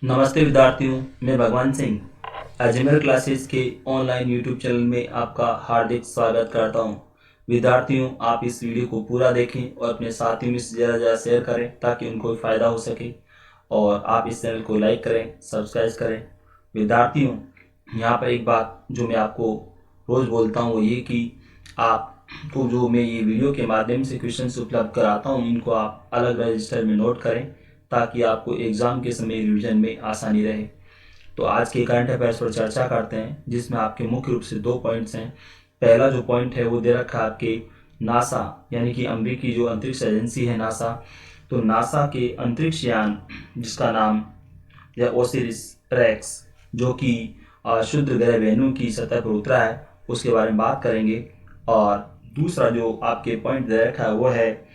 नमस्ते विद्यार्थियों, मैं भगवान सिंह अजमेर क्लासेस के ऑनलाइन यूट्यूब चैनल में आपका हार्दिक स्वागत करता हूं। विद्यार्थियों, आप इस वीडियो को पूरा देखें और अपने साथियों में से ज़्यादा शेयर करें ताकि उनको फ़ायदा हो सके। और आप इस चैनल को लाइक करें, सब्सक्राइब करें। विद्यार्थियों, यहाँ पर एक बात जो मैं आपको रोज़ बोलता हूँ वो ये कि आपको जो मैं ये वीडियो के माध्यम से क्वेश्चंस उपलब्ध कराता हूँ इनको आप अलग रजिस्टर में नोट करें ताकि आपको एग्ज़ाम के समय रिवीजन में आसानी रहे। तो आज के करंट अफेयर्स पर चर्चा करते हैं जिसमें आपके मुख्य रूप से 2 पॉइंट्स हैं। पहला जो पॉइंट है वो दे रखा है आपके नासा यानी कि अमेरिकी जो अंतरिक्ष एजेंसी है नासा। तो नासा के अंतरिक्ष यान जिसका नाम या ओसिरिस रेक्स जो कि क्षुद्र ग्रह वेन्यू की सतह पर उतरा है उसके बारे में बात करेंगे। और दूसरा जो आपके पॉइंट दे रखा है वो है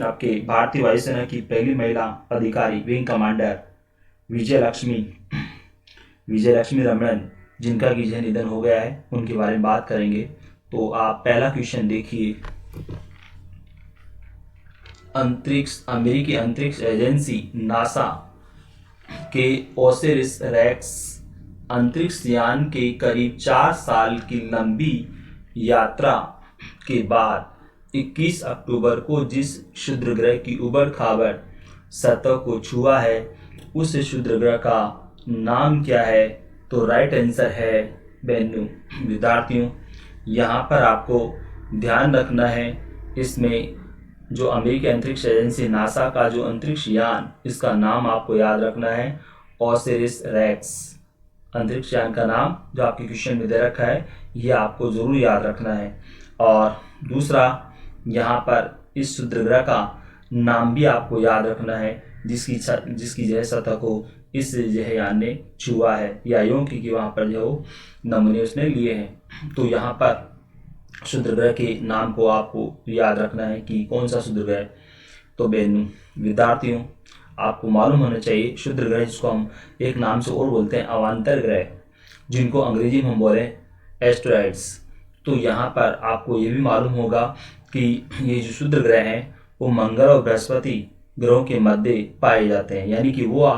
आपके भारतीय वायुसेना की पहली महिला अधिकारी विंग कमांडर विजय लक्ष्मी रमणन जिनका कि निधन हो गया है उनके बारे में बात करेंगे। तो आप पहला क्वेश्चन देखिए। अमेरिकी अंतरिक्ष एजेंसी नासा के ओसिरिस रेक्स अंतरिक्ष यान के करीब 4 साल की लंबी यात्रा के बाद 21 अक्टूबर को जिस क्षुद्र ग्रह की उबड़ खाबड़ सतह को छुआ है उस क्षुद्र ग्रह का नाम क्या है? तो राइट आंसर है वेन्यू। विद्यार्थियों, यहाँ पर आपको ध्यान रखना है इसमें जो अमेरिकी अंतरिक्ष एजेंसी नासा का जो अंतरिक्ष यान इसका नाम आपको याद रखना है ओसिरिस रेक्स। अंतरिक्ष यान का नाम जो आपके क्वेश्चन में दे रखा है ये आपको ज़रूर याद रखना है। और दूसरा यहाँ पर इस क्षुद्र ग्रह का नाम भी आपको याद रखना है जिसकी जो है सतह को इस जो है यान ने छुआ है या यूं कि वहाँ पर जो नमूने उसने लिए हैं। तो यहाँ पर क्षुद्र ग्रह के नाम को आपको याद रखना है कि कौन सा क्षुद्र ग्रह। तो बेनू विद्यार्थियों, आपको मालूम होना चाहिए क्षुद्र ग्रह जिसको हम एक नाम से और बोलते हैं अवान्तर ग्रह जिनको अंग्रेजी में हम बोले एस्टेरॉइड्स। तो यहाँ पर आपको ये भी मालूम होगा कि ये जो क्षुद्र ग्रह हैं वो मंगल और बृहस्पति ग्रहों के मध्य पाए जाते हैं। यानी कि वो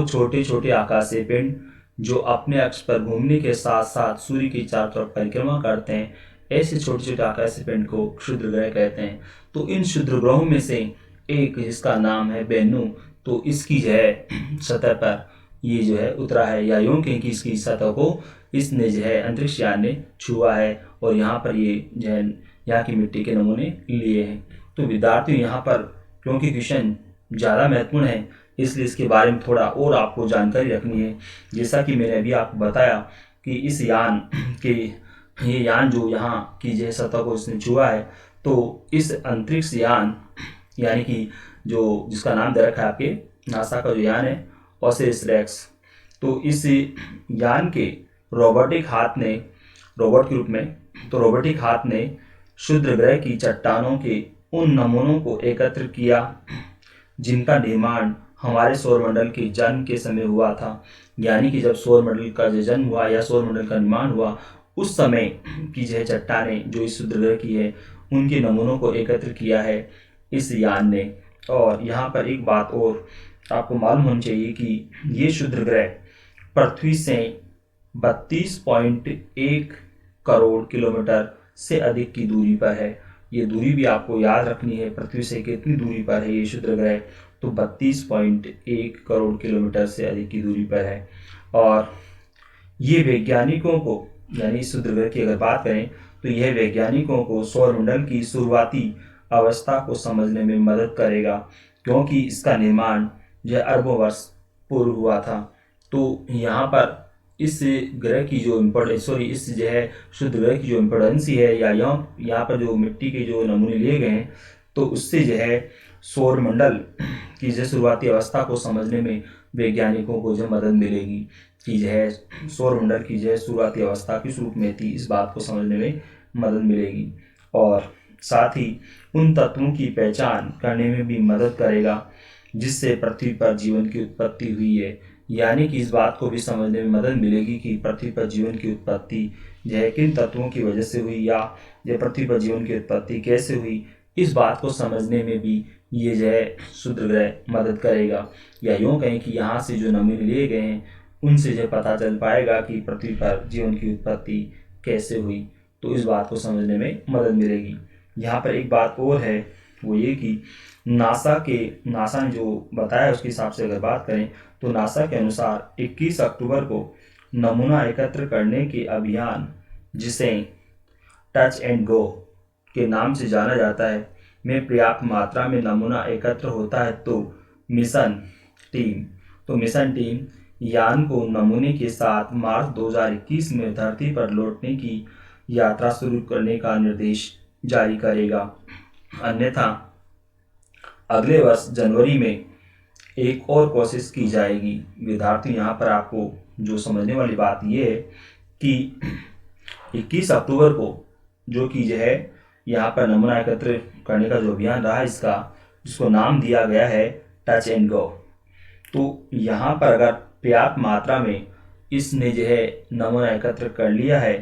छोटे छोटे आकाशीय पिंड जो अपने अक्ष पर घूमने के साथ साथ सूर्य की चारों तरफ परिक्रमा करते हैं, ऐसे छोटे छोटे आकाशीय पिंड को क्षुद्र ग्रह कहते हैं। तो इन क्षुद्र ग्रहों में से एक जिसका नाम है वेन्यू, तो इसकी जो है सतह पर ये जो है उतरा है या यूं कि इसकी सतह को इसने जो है अंतरिक्ष यान ने छुआ है और यहाँ पर ये जो है यहाँ की मिट्टी के नमूने लिए हैं। तो विद्यार्थियों, यहाँ पर क्योंकि क्वेश्चन ज़्यादा महत्वपूर्ण है इसलिए इसके बारे में थोड़ा और आपको जानकारी रखनी है। जैसा कि मैंने अभी आपको बताया कि इस यान के ये यान जो यहाँ की जो सतह को इसने छुआ है, तो इस अंतरिक्ष यान यानी कि जो जिसका नाम दे रखा है आपके नासा का जो यान है ओसिरिस रेक्स, तो इस यान के रोबोटिक हाथ ने क्षुद्र ग्रह की चट्टानों के उन नमूनों को एकत्र किया जिनका निर्माण हमारे सौरमंडल के जन्म के समय हुआ था। यानी कि जब सौरमंडल का जो जन्म हुआ या सौरमंडल का निर्माण हुआ उस समय की जो है चट्टानें जो इस क्षुद्र ग्रह की है उनके नमूनों को एकत्र किया है इस यान ने। और यहाँ पर एक बात और आपको मालूम होनी चाहिए कि ये क्षुद्र ग्रह पृथ्वी से 32.1 करोड़ किलोमीटर से अधिक की दूरी पर है। ये दूरी भी आपको याद रखनी है, पृथ्वी से कितनी दूरी पर है ये क्षुद्र ग्रह, तो 32.1 करोड़ किलोमीटर से अधिक की दूरी पर है। और ये वैज्ञानिकों को यानी इस क्षुद्र ग्रह की अगर बात करें तो यह वैज्ञानिकों को सौरमंडल की शुरुआती अवस्था को समझने में मदद करेगा क्योंकि इसका निर्माण जो अरबों वर्ष पूर्व हुआ था। तो यहाँ पर इस ग्रह की जो इस जो है क्षुद्र ग्रह की जो इम्पोर्टेंसी है या यहाँ पर जो मिट्टी के जो नमूने लिए गए हैं तो उससे जो है सौरमंडल की जो शुरुआती अवस्था को समझने में वैज्ञानिकों को जो मदद मिलेगी कि जो है सौरमंडल की जो है शुरुआती अवस्था किस रूप में थी, इस बात को समझने में मदद मिलेगी। और साथ ही उन तत्वों की पहचान करने में भी मदद करेगा जिससे पृथ्वी पर जीवन की उत्पत्ति हुई है। यानी कि इस बात को भी समझने में मदद मिलेगी कि पृथ्वी पर जीवन की उत्पत्ति जो है किन तत्वों की वजह से हुई या पृथ्वी पर जीवन की उत्पत्ति कैसे हुई, इस बात को समझने में भी ये जो है क्षुद्र ग्रह मदद करेगा। या यूँ कहें कि यहाँ से जो नमूने लिए गए हैं उनसे जो पता चल पाएगा कि पृथ्वी पर जीवन की उत्पत्ति कैसे हुई, तो इस बात को समझने में मदद मिलेगी। यहाँ पर एक बात और है, वो ये कि नासा ने जो बताया उसके हिसाब से अगर बात करें तो नासा के अनुसार 21 अक्टूबर को नमूना एकत्र करने के अभियान, जिसे टच एंड गो के नाम से जाना जाता है, में पर्याप्त मात्रा में नमूना एकत्र होता है तो मिशन टीम यान को नमूने के साथ मार्च 2021 में धरती पर लौटने की यात्रा शुरू करने का निर्देश जारी करेगा। अन्यथा अगले वर्ष जनवरी में एक और कोशिश की जाएगी। विद्यार्थी, यहाँ पर आपको जो समझने वाली बात ये है कि 21 अक्टूबर को जो कि जो है यहाँ पर नमूना एकत्र करने का जो अभियान रहा इसका, जिसको नाम दिया गया है टच एंड गो, तो यहाँ पर अगर पर्याप्त मात्रा में इसने जो है नमूना एकत्र कर लिया है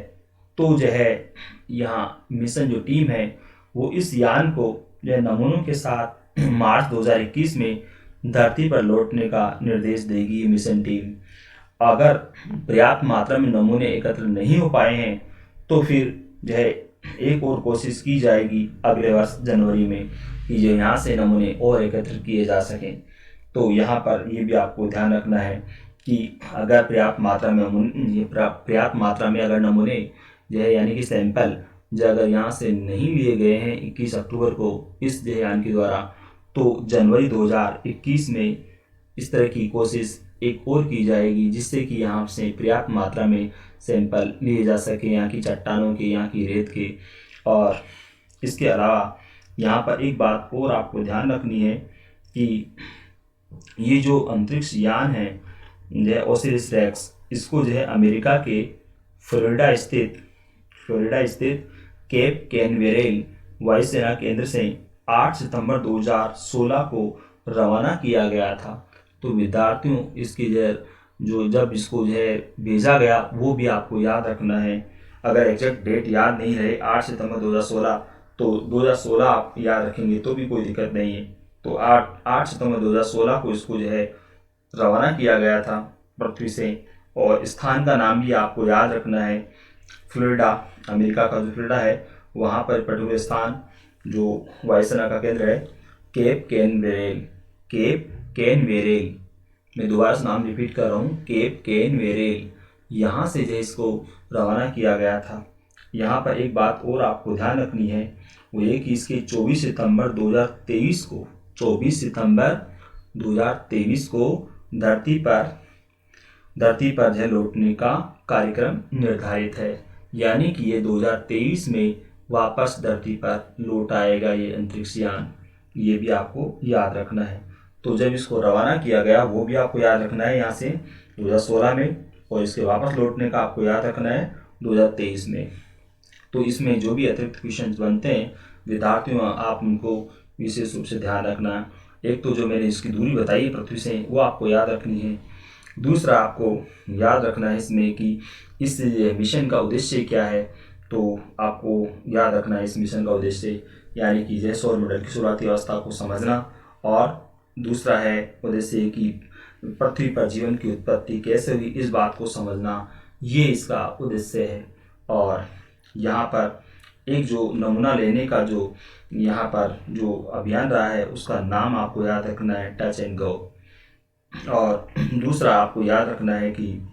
तो जो है यहाँ मिशन जो टीम है वो इस यान को जो है नमूनों के साथ मार्च 2021 में धरती पर लौटने का निर्देश देगी। मिशन टीम अगर पर्याप्त मात्रा में नमूने एकत्र नहीं हो पाए हैं तो फिर जो है एक और कोशिश की जाएगी अगले वर्ष जनवरी में कि जो यहाँ से नमूने और एकत्र किए जा सकें। तो यहाँ पर ये भी आपको ध्यान रखना है कि अगर पर्याप्त मात्रा में अगर नमूने जो है यानी कि सैंपल जो अगर यहाँ से नहीं लिए गए हैं 21 अक्टूबर को इस जो यान के द्वारा, तो जनवरी 2021 में इस तरह की कोशिश एक और की जाएगी जिससे कि यहाँ से पर्याप्त मात्रा में सैंपल लिए जा सके यहाँ की चट्टानों के, यहाँ की रेत के। और इसके अलावा यहाँ पर एक बात और आपको ध्यान रखनी है कि ये जो अंतरिक्ष यान है जो है ओसिरिस रेक्स, इसको जो है अमेरिका के फ्लोरिडा स्थित केप कैनवेरेल वायुसेना केंद्र से 8 सितंबर 2016 को रवाना किया गया था। तो विद्यार्थियों, इसकी जब इसको जो है भेजा गया वो भी आपको याद रखना है। अगर एग्जैक्ट डेट याद नहीं रहे 8 सितंबर 2016 तो 2016 आप याद रखेंगे तो भी कोई दिक्कत नहीं है। तो 8 सितंबर 2016 को इसको जो है रवाना किया गया था पृथ्वी से। और स्थान का नाम भी आपको याद रखना है, फ्लोरिडा, अमेरिका का जो फ्लोरिडा है वहाँ पर पर्टिकुलर स्थान जो वायुसेना का केंद्र है केप कैनवेरेल। मैं दोबारा से नाम रिपीट कर रहा हूँ, केप कैनवेरेल। यहाँ से जो इसको रवाना किया गया था। यहाँ पर एक बात और आपको ध्यान रखनी है, वो ये कि इसके 24 सितंबर 2023 को धरती पर जो लौटने का कार्यक्रम निर्धारित है। यानी कि ये 2023 में वापस धरती पर लौट आएगा ये अंतरिक्ष यान। ये भी आपको याद रखना है। तो जब इसको रवाना किया गया वो भी आपको याद रखना है यहाँ से 2016 में, और इसके वापस लौटने का आपको याद रखना है 2023 में। तो इसमें जो भी अतिरिक्त क्वेश्चन बनते हैं विद्यार्थियों, आप उनको विशेष रूप से ध्यान रखना है। एक तो जो मैंने इसकी दूरी बताई है पृथ्वी से वो आपको याद रखनी है। दूसरा आपको याद रखना है इसमें कि इस मिशन का उद्देश्य क्या है। तो आपको याद रखना है इस मिशन का उद्देश्य यानी कि जैसे सौर मंडल की शुरुआती अवस्था को समझना, और दूसरा है उद्देश्य कि पृथ्वी पर जीवन की उत्पत्ति कैसे हुई इस बात को समझना, ये इसका उद्देश्य है। और यहाँ पर एक जो नमूना लेने का जो यहाँ पर जो अभियान रहा है उसका नाम आपको याद रखना है टच एंड गो। और दूसरा आपको याद रखना है कि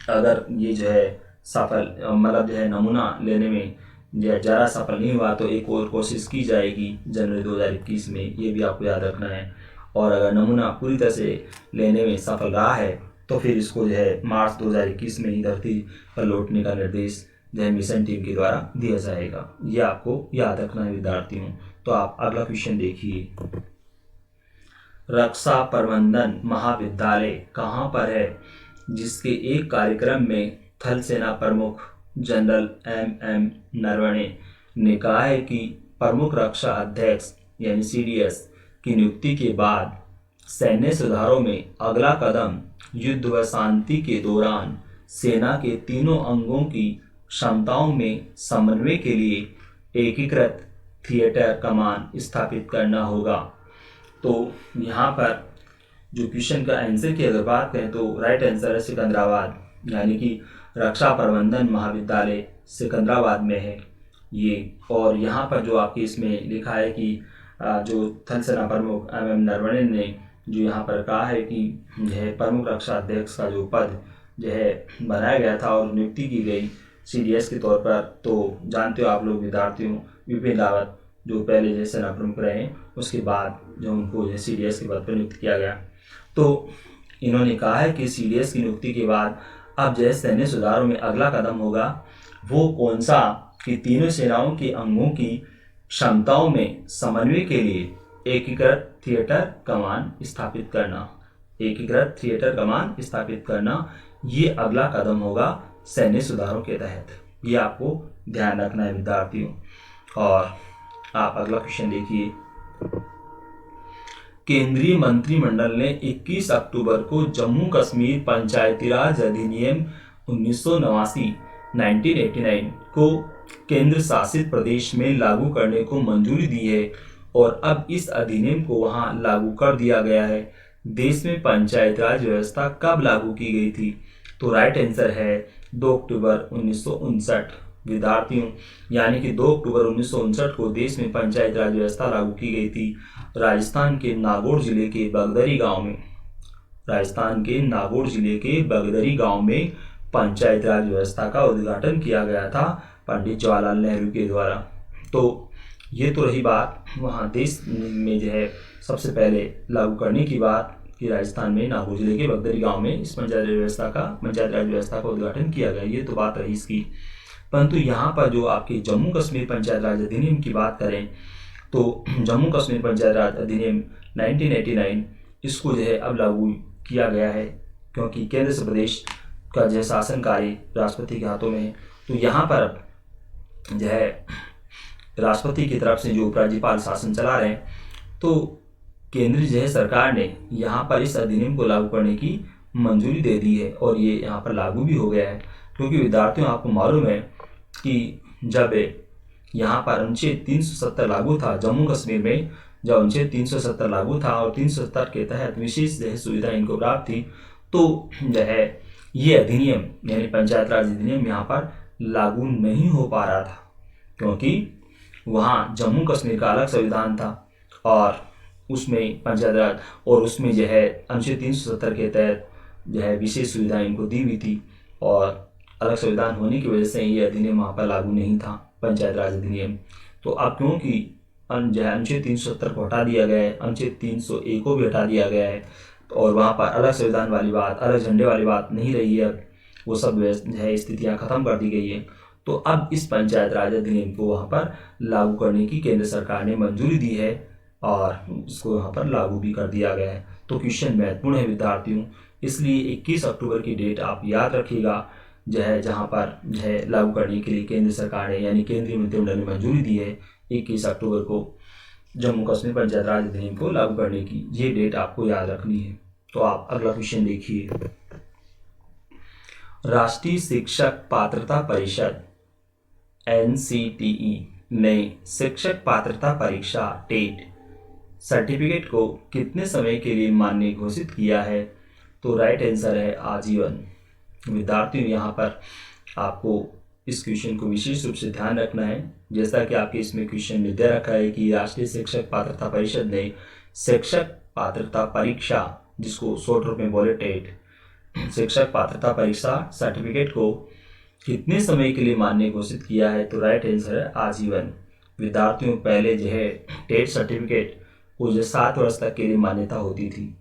अगर ये जो है सफल मतलब जो है नमूना लेने में ज़रा सफल नहीं हुआ तो एक और कोशिश की जाएगी जनवरी 2021 में, ये भी आपको याद रखना है। और अगर नमूना पूरी तरह से लेने में सफल रहा है तो फिर इसको जो है मार्च 2021 में ही धरती पर लौटने का निर्देश जो है मिशन टीम के द्वारा दिया जाएगा। ये आपको याद रखना है विद्यार्थियों। तो आप अगला क्वेश्चन देखिए, रक्षा प्रबंधन महाविद्यालय कहाँ पर है, जिसके एक कार्यक्रम में थल सेना प्रमुख जनरल MM नरवणे ने कहा है कि प्रमुख रक्षा अध्यक्ष यानी CDS की नियुक्ति के बाद सैन्य सुधारों में अगला कदम युद्ध व शांति के दौरान सेना के तीनों अंगों की क्षमताओं में समन्वय के लिए एकीकृत थिएटर कमान स्थापित करना होगा। तो यहाँ पर जो क्वेश्चन का आंसर की अगर बात करें तो राइट आंसर है सिकंदराबाद, यानी कि रक्षा प्रबंधन महाविद्यालय सिकंदराबाद में है ये। और यहाँ पर जो आपके इसमें लिखा है कि जो थल सेना प्रमुख MM नरवणे ने जो यहाँ पर कहा है कि जो है प्रमुख रक्षा अध्यक्ष का जो पद जो है बनाया गया था और नियुक्ति की गई CDS के तौर पर। तो जानते हो आप लोग विद्यार्थियों, विपिन रावत जो पहले जो सेना प्रमुख रहे, उसके बाद जो उनको जो CDS के पद पर नियुक्त किया गया। तो इन्होंने कहा है कि CDS की नियुक्ति के बाद अब जो सैन्य सुधारों में अगला कदम होगा वो कौन सा कि तीनों सेनाओं के अंगों की क्षमताओं में समन्वय के लिए एकीकृत थिएटर कमान स्थापित करना। एकीकृत थिएटर कमान स्थापित करना ये अगला कदम होगा सैन्य सुधारों के तहत। ये आपको ध्यान रखना है विद्यार्थियों। और आप अगला क्वेश्चन देखिए। केंद्रीय मंत्रिमंडल ने 21 अक्टूबर को जम्मू कश्मीर पंचायती राज अधिनियम 1989 को केंद्र शासित प्रदेश में लागू करने को मंजूरी दी है और अब इस अधिनियम को वहां लागू कर दिया गया है। देश में पंचायत राज व्यवस्था कब लागू की गई थी? तो राइट आंसर है 2 अक्टूबर 1959 विद्यार्थियों, यानी कि 2 अक्टूबर 1959 को देश में पंचायत राज व्यवस्था लागू की गई थी। राजस्थान के नागौर जिले के बगदरी गांव में, राजस्थान के नागौर जिले के बगदरी गांव में पंचायत राज व्यवस्था का उद्घाटन किया गया था पंडित जवाहरलाल नेहरू के द्वारा। तो ये तो रही बात वहाँ देश में जो है सबसे पहले लागू करने की बात कि राजस्थान में नागौर जिले के बगदरी गांव में इस पंचायत राज व्यवस्था का उद्घाटन किया गया। ये तो बात रही इसकी। परंतु यहाँ पर जो आपके जम्मू कश्मीर पंचायत राज अधिनियम की बात करें तो जम्मू कश्मीर पंचायत राज अधिनियम 1989 इसको जो है अब लागू किया गया है, क्योंकि केंद्र से प्रदेश का जो है शासन कार्य राष्ट्रपति के हाथों में है। तो यहाँ पर जो है राष्ट्रपति की तरफ से जो उपराज्यपाल शासन चला रहे हैं, तो केंद्रीय जो है सरकार ने यहाँ पर इस अधिनियम को लागू करने की मंजूरी दे दी है और ये यहाँ पर लागू भी हो गया है। क्योंकि विद्यार्थियों आपको मालूम है कि जब यहाँ पर अनुच्छेद 370 लागू था जम्मू कश्मीर में, जब अनुच्छेद 370 लागू था और 370 के तहत विशेष जो है सुविधा इनको प्राप्त थी, तो जो है ये अधिनियम यानी पंचायत राज अधिनियम यहाँ पर लागू नहीं हो पा रहा था, क्योंकि वहाँ जम्मू कश्मीर का अलग संविधान था और उसमें पंचायत राज और उसमें जो है अनुच्छेद 370 के तहत जो है विशेष सुविधाएं इनको दी हुई थी और अलग संविधान होने की वजह से ये अधिनियम वहाँ पर लागू नहीं था पंचायत राज अधिनियम। तो अब क्योंकि जो है अनुच्छेद 370 को हटा दिया गया है, अनुच्छेद 301 को भी हटा दिया गया है और वहाँ पर अलग संविधान वाली बात, अलग झंडे वाली बात नहीं रही है, अब वो सब जो है स्थितियाँ खत्म कर दी गई है। तो अब इस पंचायत राज अधिनियम को वहाँ पर लागू करने की केंद्र सरकार ने मंजूरी दी है और इसको वहाँ पर लागू भी कर दिया गया है। तो क्वेश्चन महत्वपूर्ण है विद्यार्थियों, इसलिए 21 अक्टूबर की डेट आप याद रखिएगा जो है जहाँ पर जो है लागू करने के लिए केंद्र सरकार ने यानी केंद्रीय मंत्रिमंडल ने मंजूरी दी है 21 अक्टूबर को जम्मू कश्मीर पंचायत राज अधिनियम को लागू करने की। ये डेट आपको याद रखनी है। तो आप अगला क्वेश्चन देखिए। राष्ट्रीय शिक्षक पात्रता परिषद NCTE ने शिक्षक पात्रता परीक्षा टेट सर्टिफिकेट को कितने समय के लिए मान्य घोषित किया है? तो राइट आंसर है आजीवन। विद्यार्थियों यहाँ पर आपको इस क्वेश्चन को विशेष रूप से ध्यान रखना है, जैसा कि आपके इसमें क्वेश्चन में दे रखा है कि राष्ट्रीय शिक्षक पात्रता परिषद ने शिक्षक पात्रता परीक्षा, जिसको शॉर्ट रूप में बोले टेट, शिक्षक पात्रता परीक्षा सर्टिफिकेट को कितने समय के लिए मान्य घोषित किया है? तो राइट आंसर है आजीवन। विद्यार्थियों पहले जो है टेट सर्टिफिकेट को जो 7 वर्ष तक के लिए मान्यता होती थी,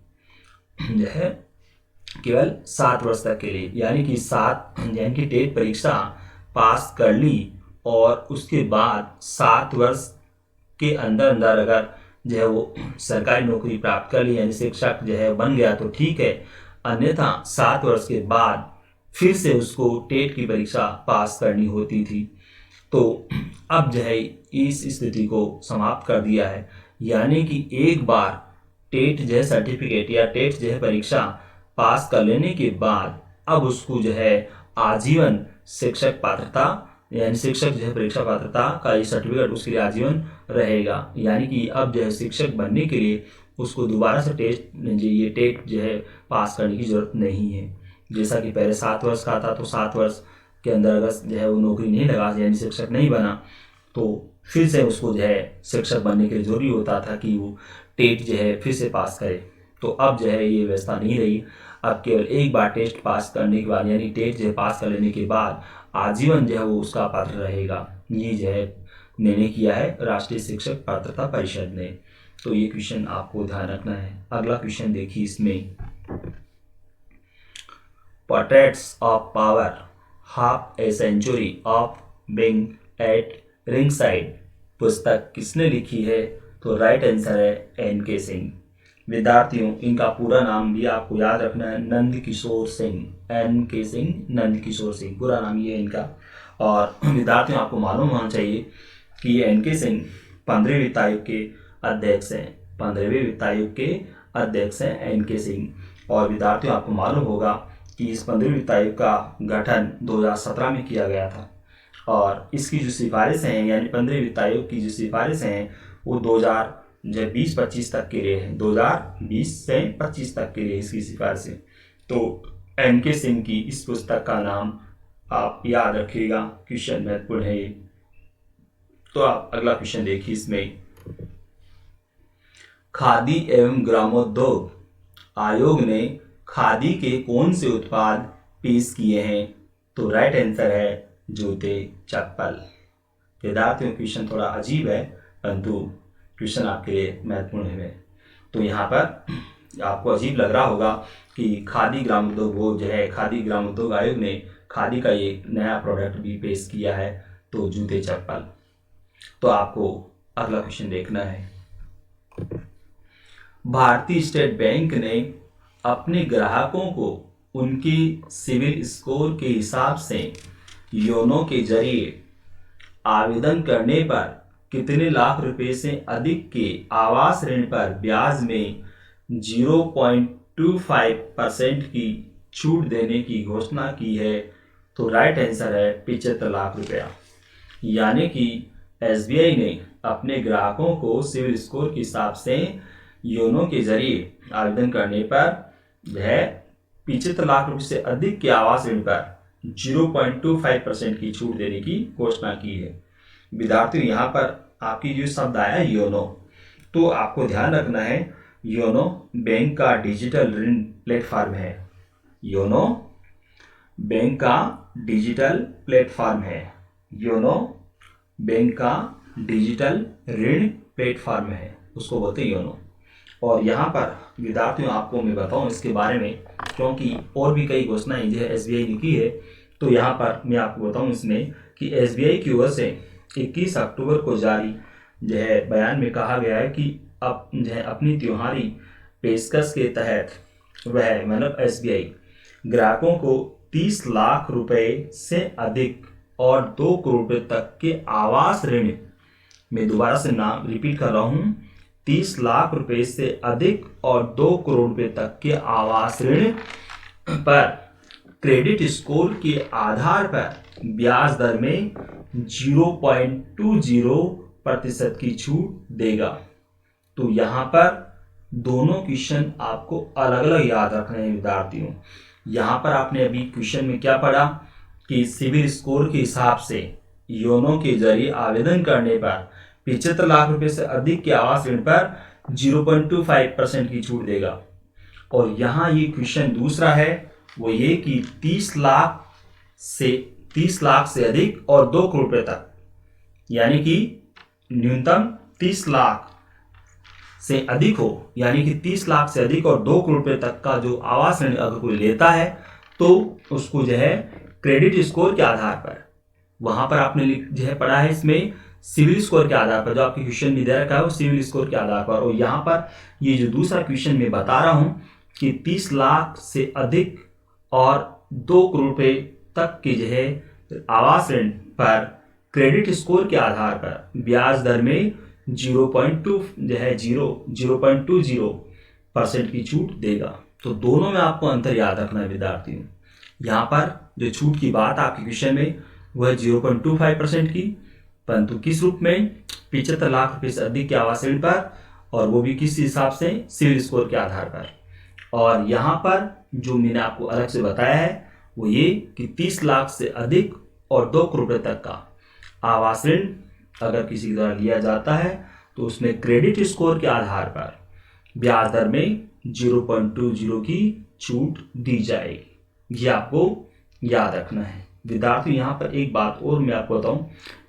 जो है केवल 7 वर्ष तक के लिए, यानी कि टेट परीक्षा पास कर ली और उसके बाद 7 वर्ष के अंदर अंदर अगर जो है वो सरकारी नौकरी प्राप्त कर ली यानी शिक्षक जो है बन गया तो ठीक है, अन्यथा 7 वर्ष के बाद फिर से उसको टेट की परीक्षा पास करनी होती थी। तो अब जो है इस स्थिति को समाप्त कर दिया है, यानी कि एक बार टेट जो है सर्टिफिकेट या टेट जो है परीक्षा पास कर लेने के बाद अब उसको जो है आजीवन शिक्षक पात्रता यानी शिक्षक जो है परीक्षा पात्रता का ये सर्टिफिकेट उसके लिए आजीवन रहेगा। यानी कि अब जो है शिक्षक बनने के लिए उसको दोबारा से ये टेट जो है पास करने की ज़रूरत नहीं है। जैसा कि पहले 7 वर्ष का था, तो 7 वर्ष के अंदर अगर जो है वो नौकरी नहीं लगा, यानी शिक्षक नहीं बना, तो फिर से उसको जो है शिक्षक बनने के लिए जरूरी होता था कि वो टेट जो है फिर से पास करे। तो अब जो है ये व्यवस्था नहीं रही। अब केवल एक बार टेस्ट पास करने के बाद, यानी टेट जो है पास कर लेने के बाद आजीवन जो है वो उसका पात्र रहेगा। ये जो है निर्णय किया है राष्ट्रीय शिक्षक पात्रता परिषद ने। तो ये क्वेश्चन आपको ध्यान रखना है। अगला क्वेश्चन देखिए इसमें, portraits of power half a century of being at ringside पुस्तक किसने लिखी है? तो राइट आंसर है एन.के. सिंह। विद्यार्थियों, इनका पूरा नाम भी आपको याद रखना है, नंद किशोर सिंह। एन.के. सिंह, नंद किशोर सिंह, पूरा नाम ये है इनका। और विद्यार्थियों, आपको मालूम होना चाहिए कि ये एन.के. सिंह 15वीं वित्त आयोग के अध्यक्ष हैं। 15वें वित्त आयोग के अध्यक्ष हैं एन.के. सिंह। और विद्यार्थियों, आपको मालूम होगा कि इस 15वें वित्त आयोग का गठन 2017 में किया गया था। और इसकी जो सिफारिशें हैं, यानी 15वें वित्त आयोग की जो सिफारिशें हैं वो 2020-25 तक के लिए है। 2020 से 25 तक के लिए इसकी सिफारिशें। तो एन.के. सिंह की इस पुस्तक का नाम आप याद रखिएगा, क्वेश्चन महत्वपूर्ण है ये। तो आप अगला क्वेश्चन देखिए इसमें, खादी एवं ग्रामोद्योग आयोग ने खादी के कौन से उत्पाद पेश किए हैं? तो राइट आंसर है जूते चप्पल। विद्यार्थियों, क्वेश्चन थोड़ा अजीब है, परंतु क्वेश्चन आपके लिए महत्वपूर्ण है। तो यहाँ पर आपको अजीब लग रहा होगा कि खादी ग्रामोद्योग वो जो है, खादी ग्रामोद्योग आयोग ने खादी का एक नया प्रोडक्ट भी पेश किया है, तो जूते चप्पल। तो आपको अगला क्वेश्चन देखना है, भारतीय स्टेट बैंक ने अपने ग्राहकों को उनकी सिविल स्कोर के हिसाब से योनो के जरिए आवेदन करने पर कितने लाख रुपए से अधिक के आवास ऋण पर ब्याज में 0.25% की छूट देने की घोषणा की है? तो राइट आंसर है 75 लाख रुपया। यानी कि एसबीआई ने अपने ग्राहकों को सिविल स्कोर के हिसाब से योनो के जरिए आवेदन करने पर जो है 75 लाख रुपए से अधिक के आवास ऋण पर 0.25% की छूट देने की घोषणा की है। विद्यार्थियों, यहाँ पर आपकी जो शब्द आया योनो, तो आपको ध्यान रखना है योनो बैंक का डिजिटल ऋण प्लेटफॉर्म है। योनो बैंक का डिजिटल प्लेटफॉर्म है। योनो बैंक का डिजिटल ऋण प्लेटफॉर्म है, उसको बोलते हैं योनो। और यहाँ पर विद्यार्थियों, आपको मैं बताऊँ इसके बारे में, क्योंकि और भी कई घोषणाएं जो है एसबीआई ने की है। तो यहाँ पर मैं आपको बताऊँ इसमें कि एसबीआई की ओर से 21 अक्टूबर को जारी जो है बयान में कहा गया है कि अब जो है अपनी त्योहारी पेशकश के तहत वह मतलब एसबीआई ग्राहकों को 30 लाख रुपए से अधिक और 2 करोड़ रुपए तक के आवास ऋण, मैं दोबारा से नाम रिपीट कर रहा हूँ, 30 लाख रुपए से अधिक और 2 करोड़ रुपए तक के आवास ऋण पर क्रेडिट स्कोर के आधार पर ब्याज दर में 0.20% की छूट देगा। तो यहाँ पर दोनों क्वेश्चन आपको अलग अलग याद रखने हैं विद्यार्थियों। यहाँ पर आपने अभी क्वेश्चन में क्या पढ़ा कि सिविल स्कोर के हिसाब से योनो के जरिए आवेदन करने पर 75 लाख रुपए से अधिक के आवास ऋण पर 0.25% की छूट देगा। और यहाँ ये क्वेश्चन दूसरा है, वो ये कि 30 लाख से अधिक और 2 करोड़ रुपए तक, यानी कि न्यूनतम 30 लाख से अधिक हो, यानी कि 30 लाख से अधिक और 2 करोड़ रुपए तक का जो आवास ऋण अगर कोई लेता है तो उसको जो है क्रेडिट स्कोर के आधार पर, वहां पर आपने जो है पढ़ा है इसमें सिविल स्कोर के आधार पर, जो आपके क्वेश्चन में दे रखा है वो सिविल स्कोर के आधार पर। और यहाँ पर ये जो दूसरा क्वेश्चन मैं बता रहा हूँ कि 30 लाख से अधिक और 2 करोड़ रुपए तक के जो है आवास ऋण पर क्रेडिट स्कोर के आधार पर ब्याज दर में 0.20% की छूट देगा। तो दोनों में आपको अंतर याद रखना है विद्यार्थियों। यहाँ पर जो छूट की बात आपके क्वेश्चन में वह 0.25% की, परंतु किस रूप में 75 लाख रुपए से अधिक के आवास ऋण पर और वो भी किस हिसाब से, सिविल स्कोर के आधार पर। और यहाँ पर जो मैंने आपको अलग से बताया है वो ये कि 30 लाख से अधिक और 2 करोड़ रुपए तक का आवास ऋण अगर किसी के द्वारा लिया जाता है तो उसमें क्रेडिट स्कोर के आधार पर ब्याज दर में 0.20 की छूट दी जाएगी। ये आपको याद रखना है विद्यार्थी। यहाँ पर एक बात और मैं आपको बताऊं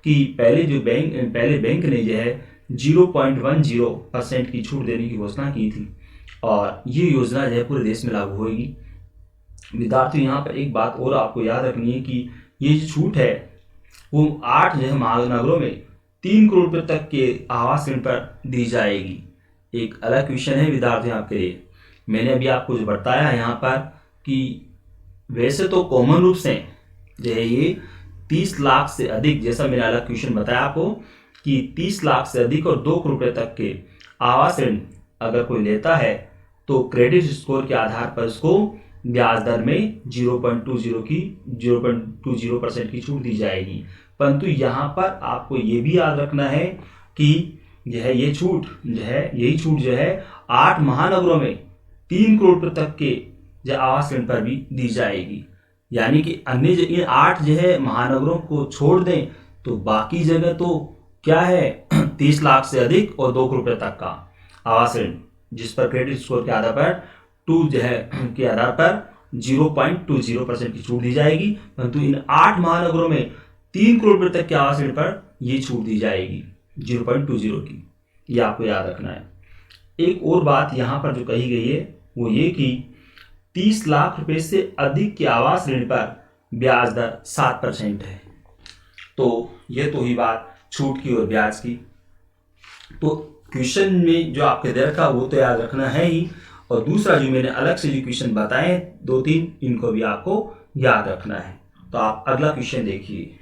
कि पहले बैंक ने जो है 0.10% की छूट देने की घोषणा की थी और ये योजना जो है पूरे देश में लागू होगी। विद्यार्थी यहाँ पर एक बात और आपको याद रखनी है कि ये जो छूट है वो 8 जो है महानगरों में 3 करोड़ रुपए तक के आवास ऋण पर दी जाएगी। एक अलग क्वेश्चन है विद्यार्थी आपके लिए, मैंने अभी आपको जो बताया है यहाँ पर कि वैसे तो कॉमन रूप से जो है ये 30 लाख से अधिक, जैसा मैंने अलग क्वेश्चन बताया आपको कि 30 लाख से अधिक और 2 करोड़ रुपए तक के आवास ऋण अगर कोई लेता है तो क्रेडिट स्कोर के आधार पर उसको ब्याज दर में 0.20% की छूट दी जाएगी। परंतु यहाँ पर आपको ये भी याद रखना है कि यही छूट जो है 8 महानगरों में 3 करोड़ रुपए तक के जो आवास ऋण पर भी दी जाएगी। यानी कि अन्य इन 8 जो है महानगरों को छोड़ दें तो बाकी जगह तो क्या है 30 लाख से अधिक और 2 करोड़ रुपए तक का आवास ऋण जिस पर क्रेडिट स्कोर के आधार पर 0.20% की छूट दी जाएगी। परंतु इन 8 महानगरों में 3 करोड़ रुपए तक के आवास ऋण पर ये छूट दी जाएगी 0.20 की। ये आपको याद रखना है। एक और बात यहाँ पर जो कही गई है वो ये कि 30 लाख रुपए से अधिक के आवास ऋण पर ब्याज दर 7% है। तो ये तो ही बात छूट की और ब्याज की। तो क्वेश्चन में जो आपके दे रखा वो तो याद रखना है ही, और दूसरा जो मैंने अलग से जो क्वेश्चन बताए 2-3 इनको भी आपको याद रखना है। तो आप अगला क्वेश्चन देखिए।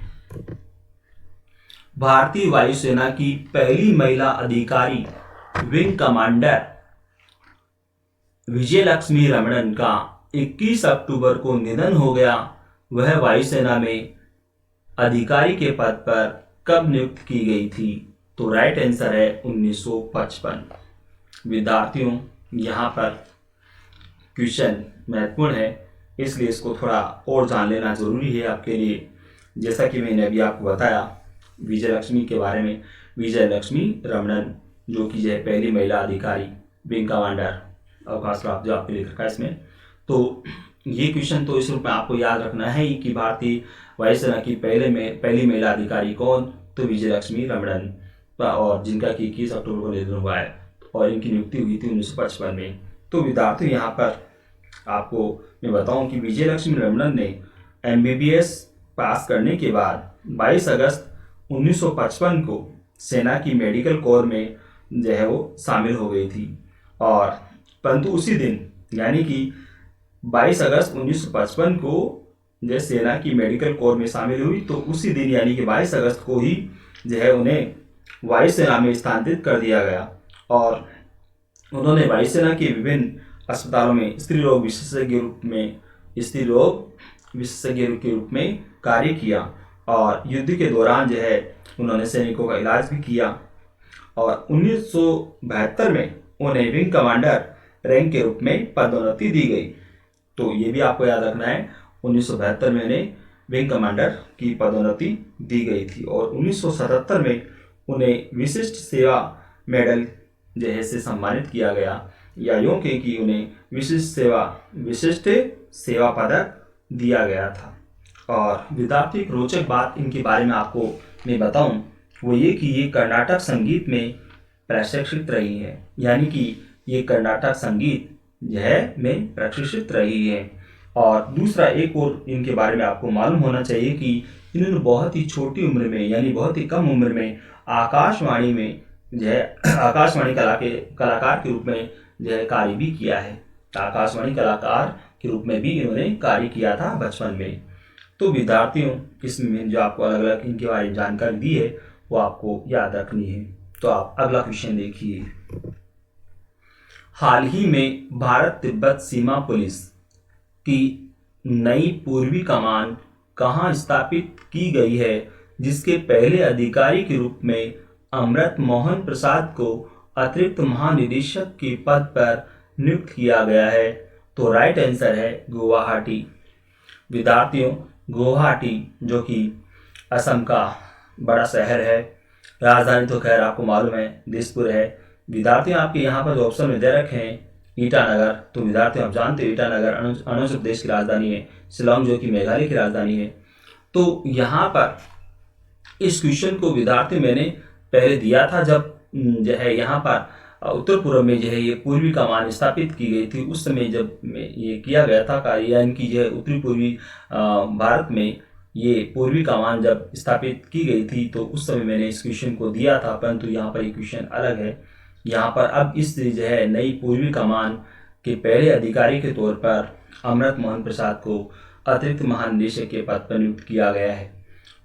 भारतीय वायुसेना की पहली महिला अधिकारी विंग कमांडर विजयलक्ष्मी रमणन का 21 अक्टूबर को निधन हो गया। वह वायुसेना में अधिकारी के पद पर कब नियुक्त की गई थी? तो राइट आंसर है 1955। विद्यार्थियों यहाँ पर क्वेश्चन महत्वपूर्ण है इसलिए इसको थोड़ा और जान लेना जरूरी है आपके लिए। जैसा कि मैंने अभी आपको बताया विजयलक्ष्मी के बारे में, विजयलक्ष्मी रमणन जो कि है पहली महिला अधिकारी विंग कमांडर अवकाश प्राप्त जो आपके लिए रखा है इसमें। तो ये क्वेश्चन तो इस रूप में आपको याद रखना है कि भारतीय वायुसेना की पहली महिला अधिकारी कौन? तो विजयलक्ष्मी रमणन, और जिनका कि 21 अक्टूबर को निधन हुआ है और इनकी नियुक्ति हुई थी 1955 में। तो विद्यार्थी यहाँ पर आपको मैं बताऊं कि विजयलक्ष्मी रमणन ने MBBS पास करने के बाद 22 अगस्त 1955 को सेना की मेडिकल कोर में जो है वो शामिल हो गई थी। और परंतु उसी दिन यानी कि 22 अगस्त 1955 को जो सेना की मेडिकल कोर में शामिल हुई तो उसी दिन यानी कि 22 अगस्त को ही जो है उन्हें वायुसेना में स्थानांतरित कर दिया गया और उन्होंने वायुसेना के विभिन्न अस्पतालों में स्त्री रोग विशेषज्ञ के रूप में कार्य किया और युद्ध के दौरान जो है उन्होंने सैनिकों का इलाज भी किया। और 1972 में उन्हें विंग कमांडर रैंक के रूप में पदोन्नति दी गई। तो ये भी आपको याद रखना है 1972 में उन्हें विंग कमांडर की पदोन्नति दी गई थी और 1977 में उन्हें विशिष्ट सेवा मेडल जो है से सम्मानित किया गया, या यूं कि उन्हें विशिष्ट सेवा पदक दिया गया था। और विद्यार्थी एक रोचक बात इनके बारे में आपको मैं बताऊं वो ये कि ये कर्नाटक संगीत में प्रशिक्षित रही है, यानी कि ये कर्नाटक संगीत जो है में प्रशिक्षित रही है। और दूसरा एक और इनके बारे में आपको मालूम होना चाहिए कि इन्होंने बहुत ही छोटी उम्र में यानी बहुत ही कम उम्र में आकाशवाणी में जो है आकाशवाणी कलाकार के रूप में जो है कार्य भी किया है। आकाशवाणी कलाकार के रूप में भी इन्होंने कार्य किया था बचपन में। तो विद्यार्थियों इसमें जो आपको अलग अलग इनके बारे में जानकारी दी है वो आपको याद रखनी है। तो आप अगला क्वेश्चन देखिए। हाल ही में भारत तिब्बत सीमा पुलिस की नई पूर्वी कमान कहाँ स्थापित की गई है, जिसके पहले अधिकारी के रूप में अमृत मोहन प्रसाद को अतिरिक्त महानिदेशक के पद पर नियुक्त किया गया है? तो राइट आंसर है गुवाहाटी। विद्यार्थियों, गुवाहाटी जो कि असम का बड़ा शहर है, राजधानी तो खैर आपको मालूम है दिसपुर है। विद्यार्थियों, आपके यहाँ पर जो ऑप्शन में दे रखे हैं ईटानगर, तो विद्यार्थियों आप जानते हो ईटानगर अरुणाचल प्रदेश की राजधानी है, शिलोंग जो कि मेघालय की राजधानी है। तो यहाँ पर इस क्वेश्चन को विद्यार्थियों मैंने पहले दिया था जब जो है यहाँ पर उत्तर पूर्व में जो है ये पूर्वी कमान स्थापित की गई थी। उस समय जब ये किया गया था कार्य, यानी कि जो है उत्तरी पूर्वी भारत में ये पूर्वी कमान जब स्थापित की गई थी, तो उस समय मैंने इस क्वेश्चन को दिया था। परंतु यहाँ पर ये क्वेश्चन अलग है। यहाँ पर अब इस जो है नई पूर्वी कमान के पहले अधिकारी के तौर पर अमृत मोहन प्रसाद को अतिरिक्त महानिदेशक के पद पर नियुक्त किया गया है।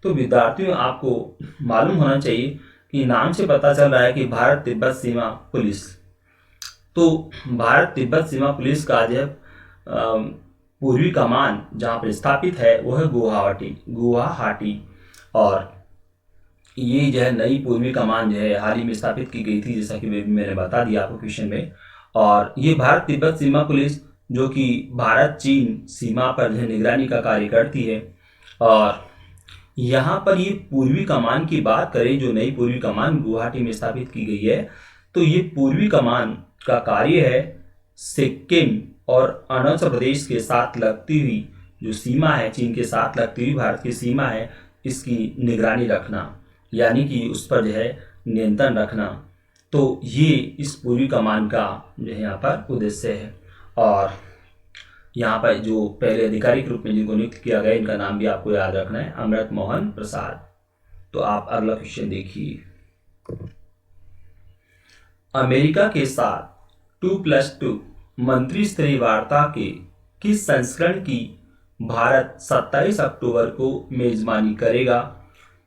तो विद्यार्थियों, आपको मालूम होना चाहिए कि नाम से पता चल रहा है कि भारत तिब्बत सीमा पुलिस, तो भारत तिब्बत सीमा पुलिस का जो पूर्वी कमान जहाँ पर स्थापित है वो है गुवाहाटी। और ये जो है नई पूर्वी कमान जो है हाल ही में स्थापित की गई थी, जैसा कि मैंने बता दिया आपको क्वेश्चन में। और ये भारत तिब्बत सीमा पुलिस जो कि भारत चीन सीमा पर जो है निगरानी का कार्य करती है। और यहाँ पर ये पूर्वी कमान की बात करें, जो नई पूर्वी कमान गुवाहाटी में स्थापित की गई है, तो ये पूर्वी कमान का कार्य है सिक्किम और अरुणाचल प्रदेश के साथ लगती हुई जो सीमा है, चीन के साथ लगती हुई भारत की सीमा है, इसकी निगरानी रखना, यानी कि उस पर जो है नियंत्रण रखना। तो ये इस पूर्वी कमान का जो है यहाँ पर उद्देश्य है। और यहाँ पर जो पहले अधिकारी के रूप में जिनको नियुक्त किया गया, इनका नाम भी आपको याद रखना है, अमृत मोहन प्रसाद। तो आप अगला क्वेश्चन देखिए। अमेरिका के साथ 2+2 मंत्री स्तरीय वार्ता के किस संस्करण की भारत 27 अक्टूबर को मेजबानी करेगा,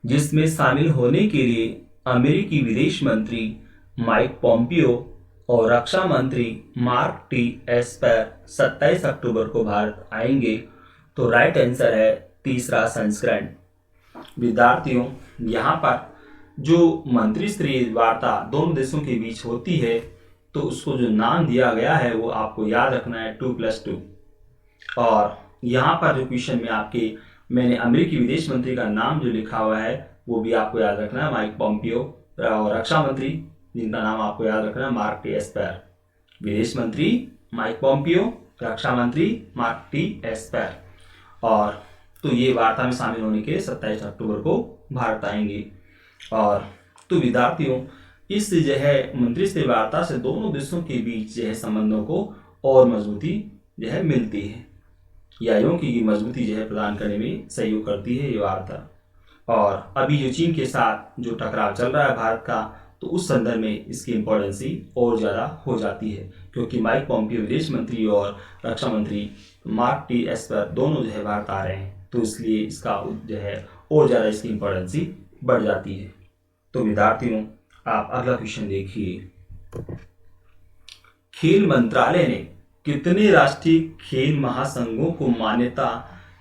जिसमें शामिल होने के लिए अमेरिकी विदेश मंत्री माइक पोम्पियो और रक्षा मंत्री मार्क टी एस्पर 27 अक्टूबर को भारत आएंगे? तो राइट आंसर है तीसरा संस्करण। विद्यार्थियों, यहाँ पर जो मंत्री स्तरीय वार्ता दोनों देशों के बीच होती है, तो उसको जो नाम दिया गया है वो आपको याद रखना है 2+2। और यहाँ पर जो क्वेश्चन में मैंने अमेरिकी विदेश मंत्री का नाम जो लिखा हुआ है वो भी आपको याद रखना है, माइक पोम्पियो, और रक्षा मंत्री जिनका नाम आपको याद रखना है मार्क टी एस्पर। विदेश मंत्री माइक पोम्पियो, रक्षा मंत्री मार्क टी एस्पर। और तो ये वार्ता में शामिल होने के 27 अक्टूबर को भारत आएंगे। और तो विद्यार्थियों, इस जो है मंत्री स्तरीय वार्ता से दोनों देशों के बीच जो है संबंधों को और मजबूती जो है मिलती है, या यूं की मजबूती जो है प्रदान करने में सहयोग करती है ये वार्ता। और अभी जो चीन के साथ जो टकराव चल रहा है भारत का, तो उस संदर्भ में इसकी इम्पोर्टेंसी और ज़्यादा हो जाती है, क्योंकि माइक पोम्पियो विदेश मंत्री और रक्षा मंत्री मार्क टी एस्पर दोनों जो है भारत आ रहे हैं, तो इसलिए इसका जो है और ज़्यादा इसकी इम्पोर्टेंसी बढ़ जाती है। तो विद्यार्थियों, आप अगला क्वेश्चन देखिए। खेल मंत्रालय ने कितने राष्ट्रीय खेल महासंघों को मान्यता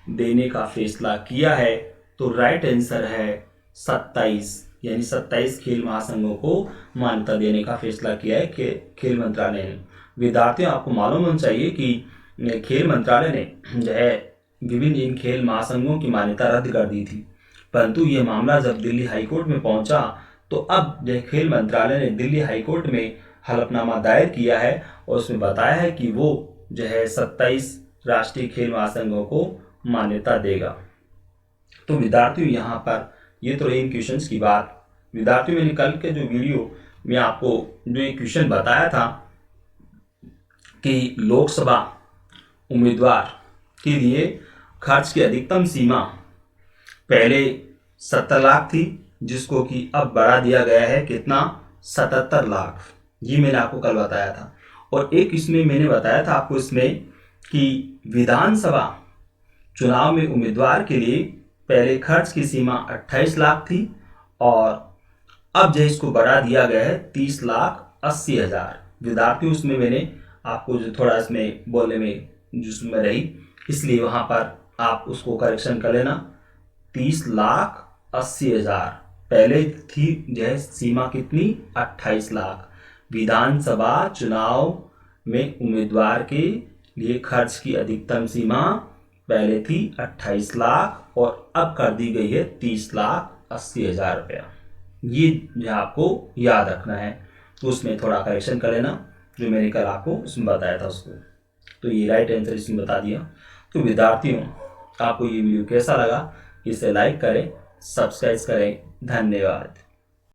देने का फैसला किया है? तो राइट आंसर है 27, यानी 27 खेल महासंघों को मान्यता देने का फैसला किया है खेल मंत्रालय ने। विद्यार्थियों, आपको मालूम होना चाहिए कि खेल मंत्रालय ने जो है विभिन्न इन खेल महासंघों की मान्यता रद्द कर दी थी, परंतु ये मामला जब दिल्ली हाईकोर्ट में पहुंचा, तो अब जो खेल मंत्रालय ने दिल्ली हाईकोर्ट में हलफनामा दायर किया है और उसमें बताया है कि वो जो है 27 राष्ट्रीय खेल महासंघों को मान्यता देगा। तो विद्यार्थियों, यहाँ पर ये तो रही इन क्वेश्चंस की बात। विद्यार्थियों, मैंने कल के जो वीडियो में आपको जो एक क्वेश्चन बताया था कि लोकसभा उम्मीदवार के लिए खर्च की अधिकतम सीमा पहले 70 लाख थी, जिसको कि अब बढ़ा दिया गया है कितना, 77 लाख। ये मैंने आपको कल बताया था। और एक इसमें मैंने बताया था आपको इसमें कि विधानसभा चुनाव में उम्मीदवार के लिए पहले खर्च की सीमा 28 लाख थी और अब जो इसको बढ़ा दिया गया है 30,80,000। विद्यार्थियों, उसमें मैंने आपको जो थोड़ा इसमें बोलने में जिसमें रही, इसलिए वहाँ पर आप उसको करेक्शन कर लेना। 30,80,000 पहले थी जो है सीमा कितनी, 28 लाख। विधानसभा चुनाव में उम्मीदवार के लिए खर्च की अधिकतम सीमा पहले थी 28 लाख और अब कर दी गई है 30,80,000 रुपया। ये आपको याद रखना है, तो उसमें थोड़ा करेक्शन कर लेना जो मैंने कल आपको उसमें बताया था उसको। तो ये राइट आंसर इसमें बता दिया। तो विद्यार्थियों, आपको ये वीडियो कैसा लगा इसे लाइक करें, सब्सक्राइब करें। धन्यवाद।